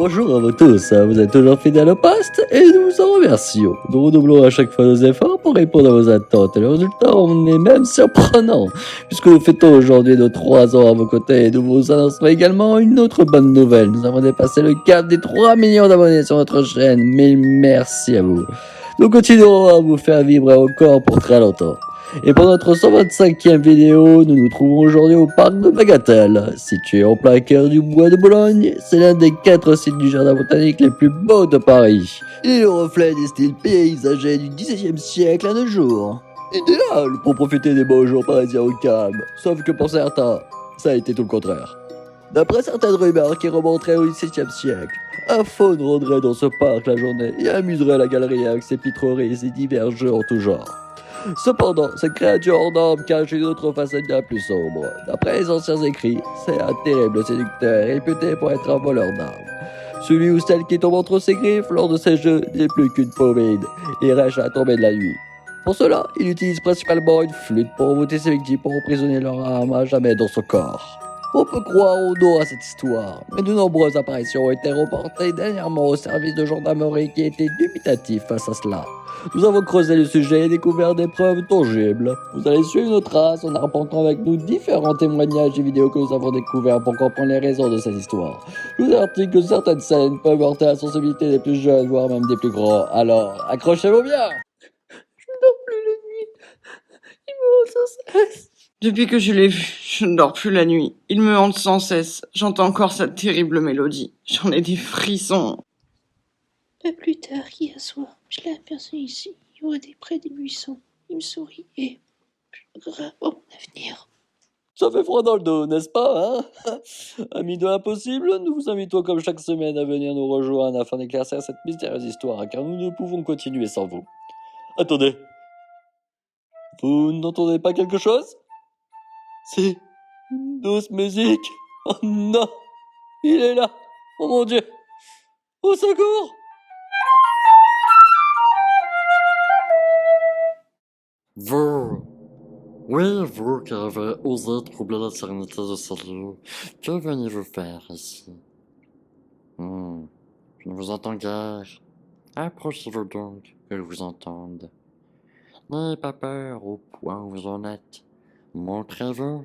Bonjour à vous tous, vous êtes toujours fidèles au poste et nous vous en remercions. Nous redoublons à chaque fois nos efforts pour répondre à vos attentes et le résultat en est même surprenant. Puisque nous fêtons aujourd'hui nos 3 ans à vos côtés, nous vous annoncerons également une autre bonne nouvelle. Nous avons dépassé le cap des 3 millions d'abonnés sur notre chaîne. Mille merci à vous. Nous continuerons à vous faire vibrer encore pour très longtemps. Et pour notre 125e vidéo, nous nous trouvons aujourd'hui au parc de Bagatelle. Situé en plein cœur du bois de Boulogne, c'est l'un des 4 sites du jardin botanique les plus beaux de Paris. Il est le reflet des styles paysagers du XVIIe siècle à nos jours. Idéal pour profiter des beaux jours parisiens au calme, sauf que pour certains, ça a été tout le contraire. D'après certaines rumeurs qui remonteraient au XVIIe siècle, un faune rôderait dans ce parc la journée et amuserait la galerie avec ses pitreries et ses divers jeux en tout genre. Cependant, cette créature hors norme cache une autre facette bien plus sombre. D'après les anciens écrits, c'est un terrible séducteur réputé pour être un voleur d'armes. Celui ou celle qui tombe entre ses griffes lors de ces jeux n'est plus qu'une paumine et rêche à la tombée de la nuit. Pour cela, il utilise principalement une flûte pour envoûter ses victimes pour emprisonner leur âme à jamais dans son corps. On peut croire au dos à cette histoire, mais de nombreuses apparitions ont été reportées dernièrement au service de gendarmerie qui étaient dubitatifs face à cela. Nous avons creusé le sujet et découvert des preuves tangibles. Vous allez suivre nos traces en arpentant avec nous différents témoignages et vidéos que nous avons découverts pour comprendre les raisons de cette histoire. Je vous avertis que certaines scènes peuvent heurter la sensibilité des plus jeunes, voire même des plus grands. Alors, accrochez-vous bien! Je ne dors plus la nuit. Il me hante sans cesse. Depuis que je l'ai vu, je ne dors plus la nuit. Il me hante sans cesse. J'entends encore sa terrible mélodie. J'en ai des frissons. Pas plus tard qu'hier soir, je l'ai aperçu ici, au des près des buissons. Il me sourit et je crains pour mon avenir. Ça fait froid dans le dos, n'est-ce pas, hein? Amis de l'impossible, nous vous invitons comme chaque semaine à venir nous rejoindre afin d'éclaircir cette mystérieuse histoire, car nous ne pouvons continuer sans vous. Attendez. Vous n'entendez pas quelque chose? C'est une douce musique. Oh non! Il est là! Oh mon Dieu! Au secours! Vous, oui, vous qui avez osé troubler la sérénité de ce lieu, que venez-vous faire ici? Je ne vous entends guère. Approchez-vous donc, que je vous entende. N'ayez pas peur au point où vous en êtes. Montrez-vous.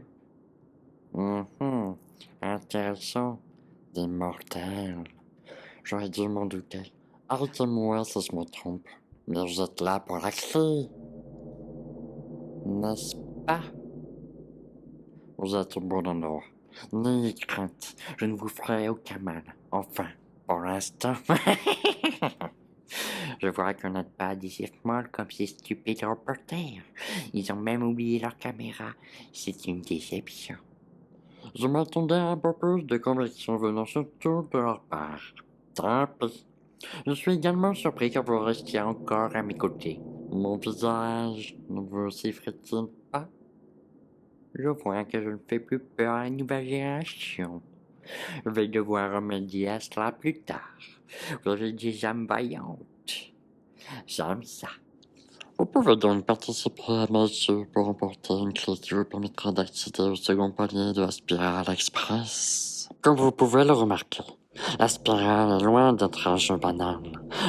Intéressant. Des mortels. J'aurais dû m'en douter. Arrêtez-moi si je me trompe. Mais vous êtes là pour la clé. N'est-ce pas? Vous êtes au bon endroit. N'ayez crainte, je ne vous ferai aucun mal. Enfin, pour l'instant. Je vois qu'on n'a pas des molles comme ces stupides reporters. Ils ont même oublié leur caméra. C'est une déception. Je m'attendais à un peu plus de conviction venant surtout de leur part. Tant pis. Je suis également surpris que vous restiez encore à mes côtés. Mon visage ne vous effraie-t-il pas? Je vois que je ne fais plus peur à la nouvelle génération. Je vais devoir remédier à cela plus tard. Vous avez des âmes vaillantes. J'aime ça. Vous pouvez donc participer à mes jeux pour remporter une clé qui vous permettra d'accéder au second palier de la spirale express. Comme vous pouvez le remarquer, la spirale est loin d'être un jeu banal.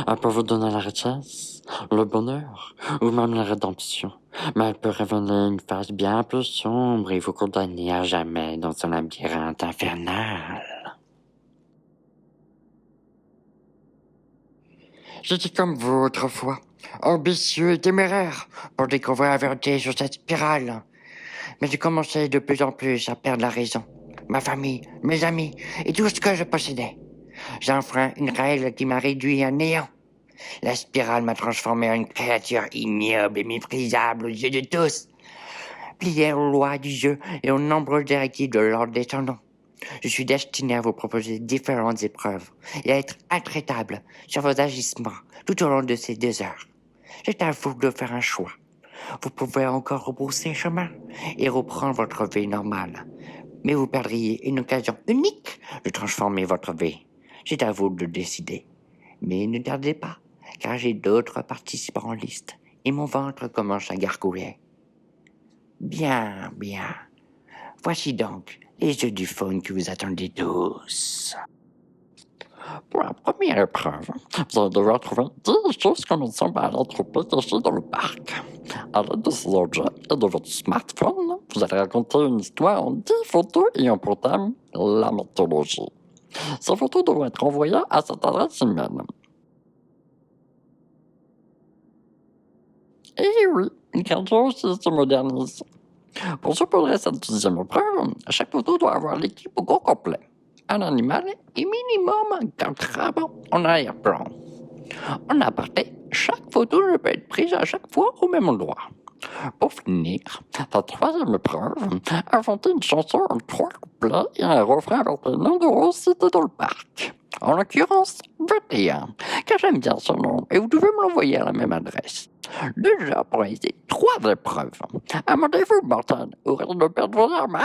Elle peut vous donner la richesse, le bonheur, ou même la rédemption. Mais elle peut révéler une face bien plus sombre et vous condamner à jamais dans un labyrinthe infernal. J'étais comme vous autrefois, ambitieux et téméraire pour découvrir la vérité sur cette spirale. Mais j'ai commencé de plus en plus à perdre la raison. Ma famille, mes amis et tout ce que je possédais. J'ai enfreint une règle qui m'a réduit à néant. La spirale m'a transformé en une créature ignoble et méprisable aux yeux de tous. Plié aux lois du jeu et aux nombreuses directives de l'ordre descendant. Je suis destiné à vous proposer différentes épreuves et à être intraitable sur vos agissements tout au long de ces 2 heures. C'est à vous de faire un choix. Vous pouvez encore rebrousser chemin et reprendre votre vie normale. Mais vous perdriez une occasion unique de transformer votre vie. C'est à vous de décider. Mais ne tardez pas, car j'ai d'autres participants en liste et mon ventre commence à gargouiller. Bien, bien. Voici donc les jeux du faune que vous attendez tous. Pour la première épreuve, vous allez devoir trouver 10 choses que nous semblent à l'entropie cachées dans le parc. À l'aide de ces objets et de votre smartphone, vous allez raconter une histoire en 10 photos ayant pour thème la mythologie. Ces photos devront être envoyées à cette adresse email. Et oui, Cardio aussi se modernise. Pour supporter cette deuxième épreuve, chaque photo doit avoir l'équipe au complet. Un animal et minimum 4 crabes en arrière-plan. En aparté, chaque photo ne peut être prise à chaque fois au même endroit. Pour finir, la troisième épreuve, inventer une chanson en 3 couplets et un refrain avec les noms de roses cités dans le parc. En l'occurrence, 21, car j'aime bien ce nom et vous devez me l'envoyer à la même adresse. Déjà pour réaliser 3 épreuves. Amendez-vous, Morton, ou risque de perdre vos armes.